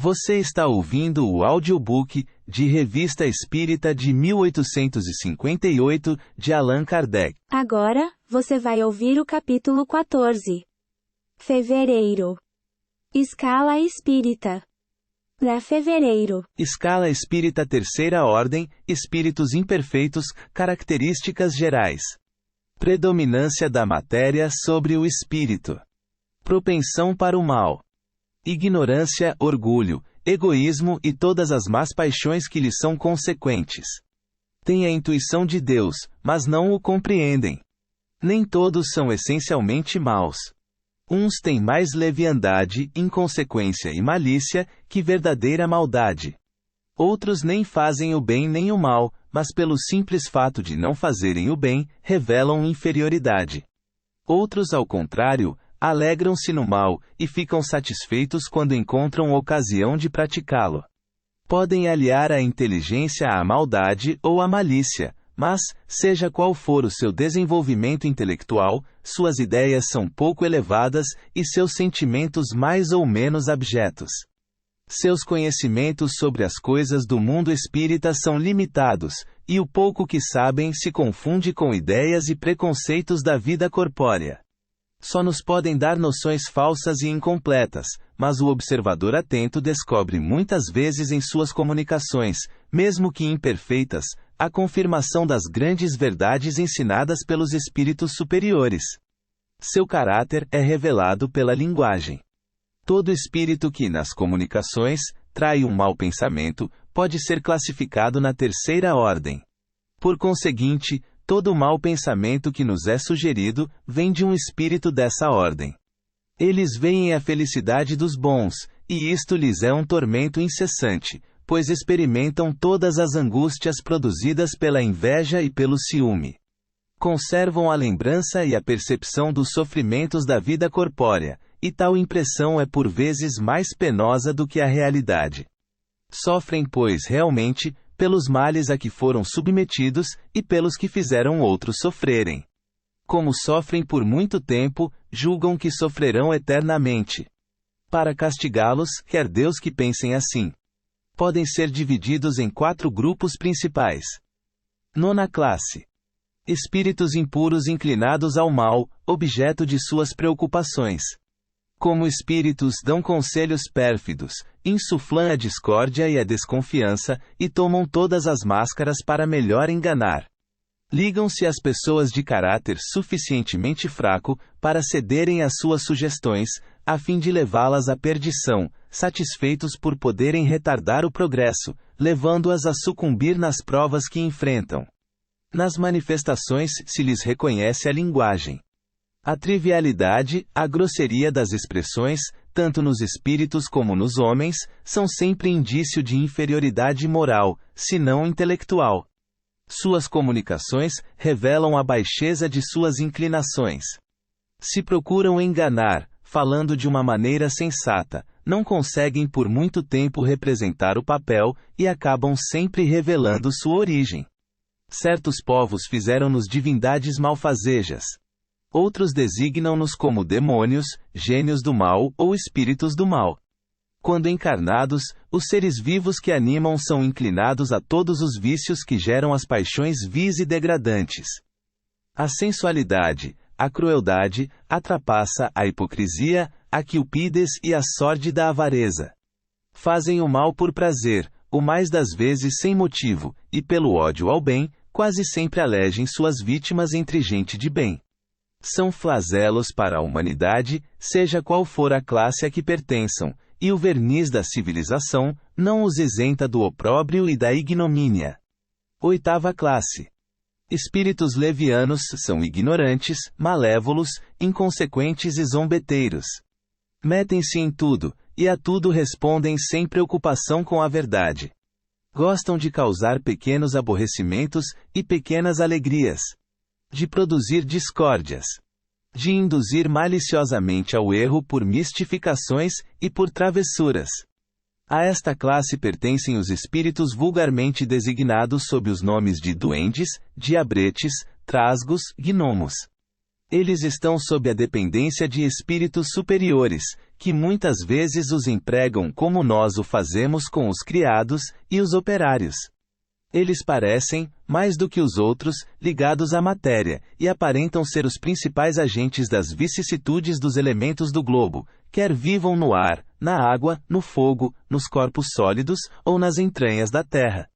Você está ouvindo o audiobook de Revista Espírita de 1858, de Allan Kardec. Agora, você vai ouvir o capítulo 14. Fevereiro. Escala Espírita. Para fevereiro. Escala Espírita Terceira Ordem, Espíritos Imperfeitos, Características Gerais. Predominância da matéria sobre o espírito. Propensão para o mal. Ignorância, orgulho, egoísmo e todas as más paixões que lhe são consequentes. Têm a intuição de Deus, mas não o compreendem. Nem todos são essencialmente maus. Uns têm mais leviandade, inconsequência e malícia que verdadeira maldade. Outros nem fazem o bem nem o mal, mas pelo simples fato de não fazerem o bem, revelam inferioridade. Outros, ao contrário, alegram-se no mal, e ficam satisfeitos quando encontram ocasião de praticá-lo. Podem aliar a inteligência à maldade ou à malícia, mas, seja qual for o seu desenvolvimento intelectual, suas ideias são pouco elevadas e seus sentimentos mais ou menos abjetos. Seus conhecimentos sobre as coisas do mundo espírita são limitados, e o pouco que sabem se confunde com ideias e preconceitos da vida corpórea. Só nos podem dar noções falsas e incompletas, mas o observador atento descobre muitas vezes em suas comunicações, mesmo que imperfeitas, a confirmação das grandes verdades ensinadas pelos espíritos superiores. Seu caráter é revelado pela linguagem. Todo espírito que, nas comunicações, trai um mau pensamento, pode ser classificado na terceira ordem. Por conseguinte, todo mau pensamento que nos é sugerido, vem de um espírito dessa ordem. Eles veem a felicidade dos bons, e isto lhes é um tormento incessante, pois experimentam todas as angústias produzidas pela inveja e pelo ciúme. Conservam a lembrança e a percepção dos sofrimentos da vida corpórea, e tal impressão é por vezes mais penosa do que a realidade. Sofrem, pois, realmente, pelos males a que foram submetidos, e pelos que fizeram outros sofrerem. Como sofrem por muito tempo, julgam que sofrerão eternamente. Para castigá-los, quer Deus que pensem assim. Podem ser divididos em 4 grupos principais. Nona classe. Espíritos impuros inclinados ao mal, objeto de suas preocupações. Como espíritos dão conselhos pérfidos, insuflam a discórdia e a desconfiança, e tomam todas as máscaras para melhor enganar. Ligam-se às pessoas de caráter suficientemente fraco para cederem às suas sugestões, a fim de levá-las à perdição, satisfeitos por poderem retardar o progresso, levando-as a sucumbir nas provas que enfrentam. Nas manifestações se lhes reconhece a linguagem. A trivialidade, a grosseria das expressões, tanto nos espíritos como nos homens, são sempre indício de inferioridade moral, se não intelectual. Suas comunicações revelam a baixeza de suas inclinações. Se procuram enganar, falando de uma maneira sensata, não conseguem por muito tempo representar o papel, e acabam sempre revelando sua origem. Certos povos fizeram-nos divindades malfazejas. Outros designam-nos como demônios, gênios do mal ou espíritos do mal. Quando encarnados, os seres vivos que animam são inclinados a todos os vícios que geram as paixões vis e degradantes. A sensualidade, a crueldade, a trapaça, a hipocrisia, a cupidez e a sórdida avareza. Fazem o mal por prazer, o mais das vezes sem motivo, e pelo ódio ao bem, quase sempre alegem suas vítimas entre gente de bem. São flagelos para a humanidade, seja qual for a classe a que pertençam, e o verniz da civilização não os isenta do opróbrio e da ignomínia. Oitava classe. Espíritos levianos são ignorantes, malévolos, inconsequentes e zombeteiros. Metem-se em tudo, e a tudo respondem sem preocupação com a verdade. Gostam de causar pequenos aborrecimentos e pequenas alegrias. De produzir discórdias. De induzir maliciosamente ao erro por mistificações e por travessuras. A esta classe pertencem os espíritos vulgarmente designados sob os nomes de duendes, diabretes, trasgos, gnomos. Eles estão sob a dependência de espíritos superiores, que muitas vezes os empregam como nós o fazemos com os criados e os operários. Eles parecem, mais do que os outros, ligados à matéria, e aparentam ser os principais agentes das vicissitudes dos elementos do globo, quer vivam no ar, na água, no fogo, nos corpos sólidos ou nas entranhas da terra.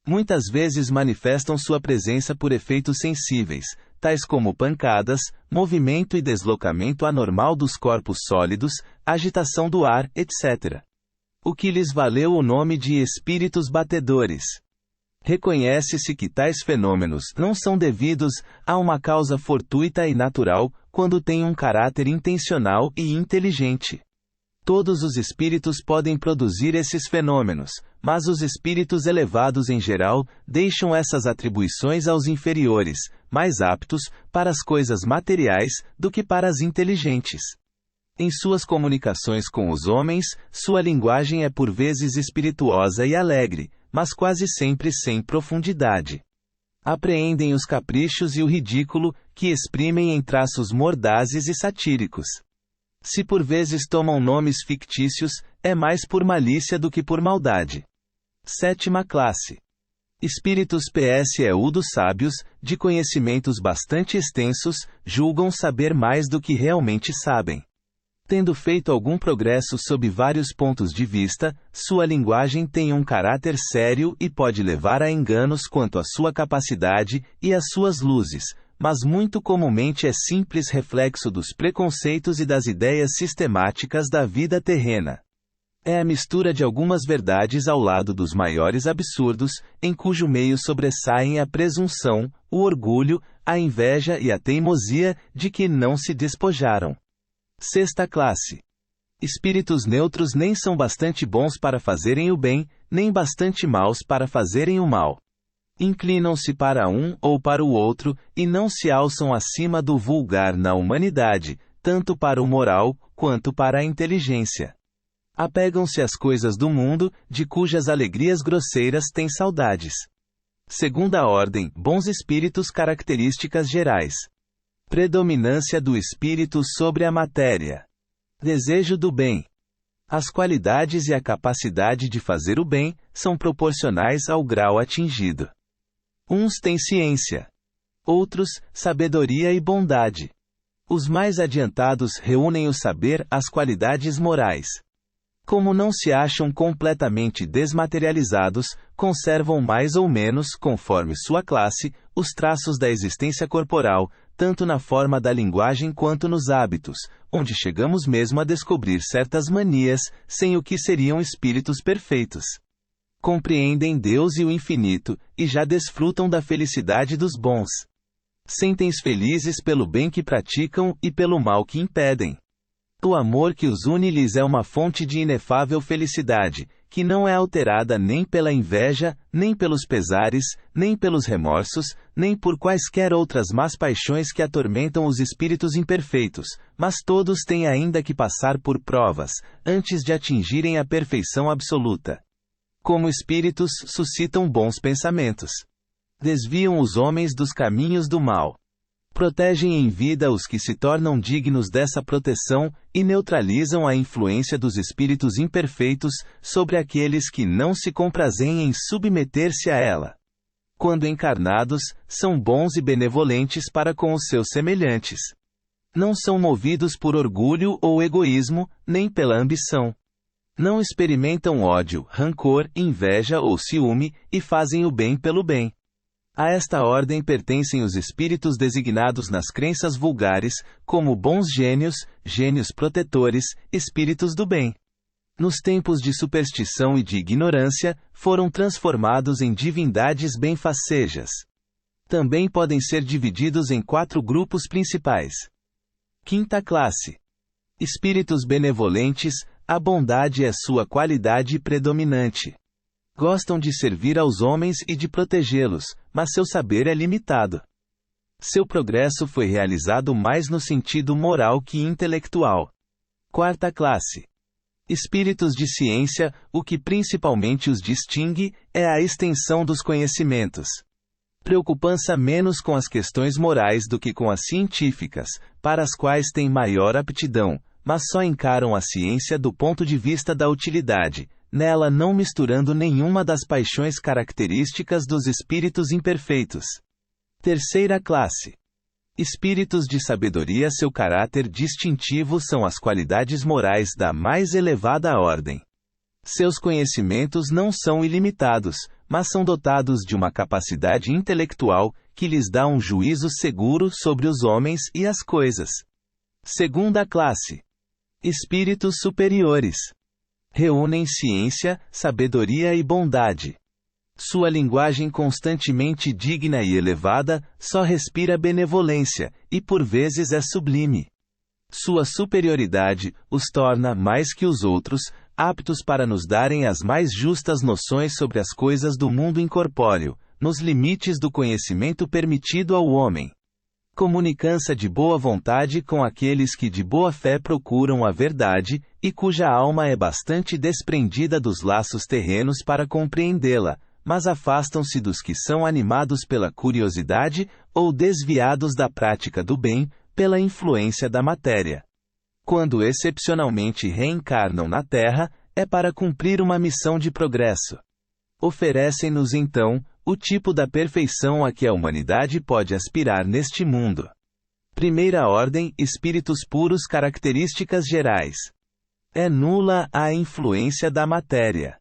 Muitas vezes manifestam sua presença por efeitos sensíveis, tais como pancadas, movimento e deslocamento anormal dos corpos sólidos, agitação do ar, etc. O que lhes valeu o nome de espíritos batedores. Reconhece-se que tais fenômenos não são devidos a uma causa fortuita e natural, quando têm um caráter intencional e inteligente. Todos os espíritos podem produzir esses fenômenos, mas os espíritos elevados em geral deixam essas atribuições aos inferiores, mais aptos para as coisas materiais do que para as inteligentes. Em suas comunicações com os homens, sua linguagem é por vezes espirituosa e alegre, mas quase sempre sem profundidade. Apreendem os caprichos e o ridículo, que exprimem em traços mordazes e satíricos. Se por vezes tomam nomes fictícios, é mais por malícia do que por maldade. 7ª classe. Espíritos pseudo sábios, de conhecimentos bastante extensos, julgam saber mais do que realmente sabem. Tendo feito algum progresso sob vários pontos de vista, sua linguagem tem um caráter sério e pode levar a enganos quanto à sua capacidade e às suas luzes, mas muito comumente é simples reflexo dos preconceitos e das ideias sistemáticas da vida terrena. É a mistura de algumas verdades ao lado dos maiores absurdos, em cujo meio sobressaem a presunção, o orgulho, a inveja e a teimosia de que não se despojaram. 6ª classe. Espíritos neutros nem são bastante bons para fazerem o bem, nem bastante maus para fazerem o mal. Inclinam-se para um ou para o outro, e não se alçam acima do vulgar na humanidade, tanto para o moral, quanto para a inteligência. Apegam-se às coisas do mundo, de cujas alegrias grosseiras têm saudades. 2ª ordem, bons espíritos, características gerais. Predominância do espírito sobre a matéria. Desejo do bem. As qualidades e a capacidade de fazer o bem são proporcionais ao grau atingido. Uns têm ciência. Outros, sabedoria e bondade. Os mais adiantados reúnem o saber às qualidades morais. Como não se acham completamente desmaterializados, conservam mais ou menos, conforme sua classe, os traços da existência corporal, tanto na forma da linguagem quanto nos hábitos, onde chegamos mesmo a descobrir certas manias, sem o que seriam espíritos perfeitos. Compreendem Deus e o infinito, e já desfrutam da felicidade dos bons. Sentem-se felizes pelo bem que praticam e pelo mal que impedem. O amor que os une lhes é uma fonte de inefável felicidade, que não é alterada nem pela inveja, nem pelos pesares, nem pelos remorsos, nem por quaisquer outras más paixões que atormentam os espíritos imperfeitos, mas todos têm ainda que passar por provas, antes de atingirem a perfeição absoluta. Como espíritos, suscitam bons pensamentos. Desviam os homens dos caminhos do mal. Protegem em vida os que se tornam dignos dessa proteção, e neutralizam a influência dos espíritos imperfeitos sobre aqueles que não se comprazem em submeter-se a ela. Quando encarnados, são bons e benevolentes para com os seus semelhantes. Não são movidos por orgulho ou egoísmo, nem pela ambição. Não experimentam ódio, rancor, inveja ou ciúme, e fazem o bem pelo bem. A esta ordem pertencem os espíritos designados nas crenças vulgares, como bons gênios, gênios protetores, espíritos do bem. Nos tempos de superstição e de ignorância, foram transformados em divindades benfacejas. Também podem ser divididos em 4 grupos principais. 5ª classe. Espíritos benevolentes, a bondade é sua qualidade predominante. Gostam de servir aos homens e de protegê-los, mas seu saber é limitado. Seu progresso foi realizado mais no sentido moral que intelectual. 4ª classe. Espíritos de ciência, o que principalmente os distingue, é a extensão dos conhecimentos. Preocupam-se menos com as questões morais do que com as científicas, para as quais têm maior aptidão, mas só encaram a ciência do ponto de vista da utilidade, nela não misturando nenhuma das paixões características dos espíritos imperfeitos. Terceira classe. Espíritos de sabedoria. Seu caráter distintivo são as qualidades morais da mais elevada ordem. Seus conhecimentos não são ilimitados, mas são dotados de uma capacidade intelectual que lhes dá um juízo seguro sobre os homens e as coisas. Segunda classe. Espíritos superiores. Reúnem ciência, sabedoria e bondade. Sua linguagem constantemente digna e elevada só respira benevolência, e por vezes é sublime. Sua superioridade os torna, mais que os outros, aptos para nos darem as mais justas noções sobre as coisas do mundo incorpóreo, nos limites do conhecimento permitido ao homem. Comunicança de boa vontade com aqueles que de boa fé procuram a verdade, e cuja alma é bastante desprendida dos laços terrenos para compreendê-la, mas afastam-se dos que são animados pela curiosidade, ou desviados da prática do bem, pela influência da matéria. Quando excepcionalmente reencarnam na Terra, é para cumprir uma missão de progresso. Oferecem-nos então o tipo da perfeição a que a humanidade pode aspirar neste mundo. Primeira ordem, espíritos puros. Características gerais. É nula a influência da matéria.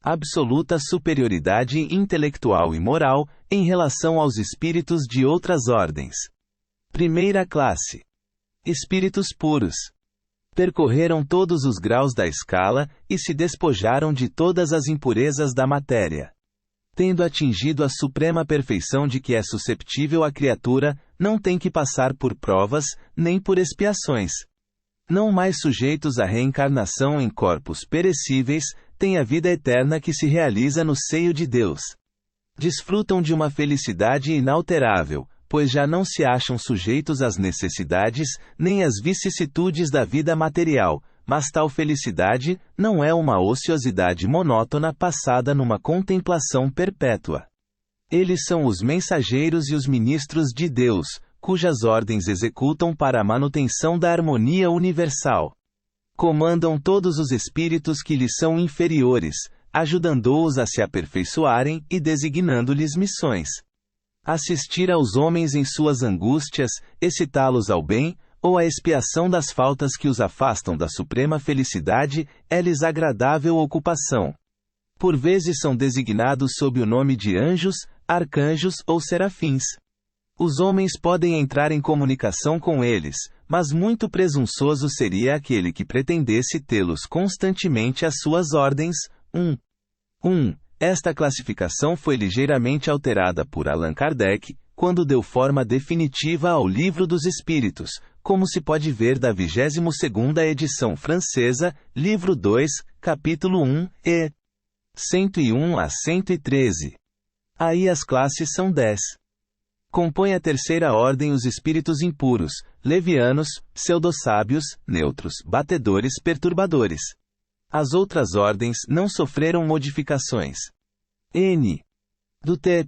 Absoluta superioridade intelectual e moral em relação aos espíritos de outras ordens. Primeira classe. Espíritos puros. Percorreram todos os graus da escala e se despojaram de todas as impurezas da matéria. Tendo atingido a suprema perfeição de que é susceptível a criatura, não tem que passar por provas, nem por expiações. Não mais sujeitos à reencarnação em corpos perecíveis, têm a vida eterna que se realiza no seio de Deus. Desfrutam de uma felicidade inalterável, pois já não se acham sujeitos às necessidades, nem às vicissitudes da vida material, mas tal felicidade não é uma ociosidade monótona passada numa contemplação perpétua. Eles são os mensageiros e os ministros de Deus, cujas ordens executam para a manutenção da harmonia universal. Comandam todos os espíritos que lhes são inferiores, ajudando-os a se aperfeiçoarem e designando-lhes missões. Assistir aos homens em suas angústias, excitá-los ao bem, ou à expiação das faltas que os afastam da suprema felicidade, é-lhes agradável ocupação. Por vezes são designados sob o nome de anjos, arcanjos ou serafins. Os homens podem entrar em comunicação com eles, mas muito presunçoso seria aquele que pretendesse tê-los constantemente às suas ordens. 1. Esta classificação foi ligeiramente alterada por Allan Kardec, quando deu forma definitiva ao Livro dos Espíritos, como se pode ver da 22ª edição francesa, livro 2, capítulo 1, e 101 a 113. Aí as classes são 10. Compõe a terceira ordem os espíritos impuros, levianos, pseudo-sábios, neutros, batedores, perturbadores. As outras ordens não sofreram modificações. N. Do T.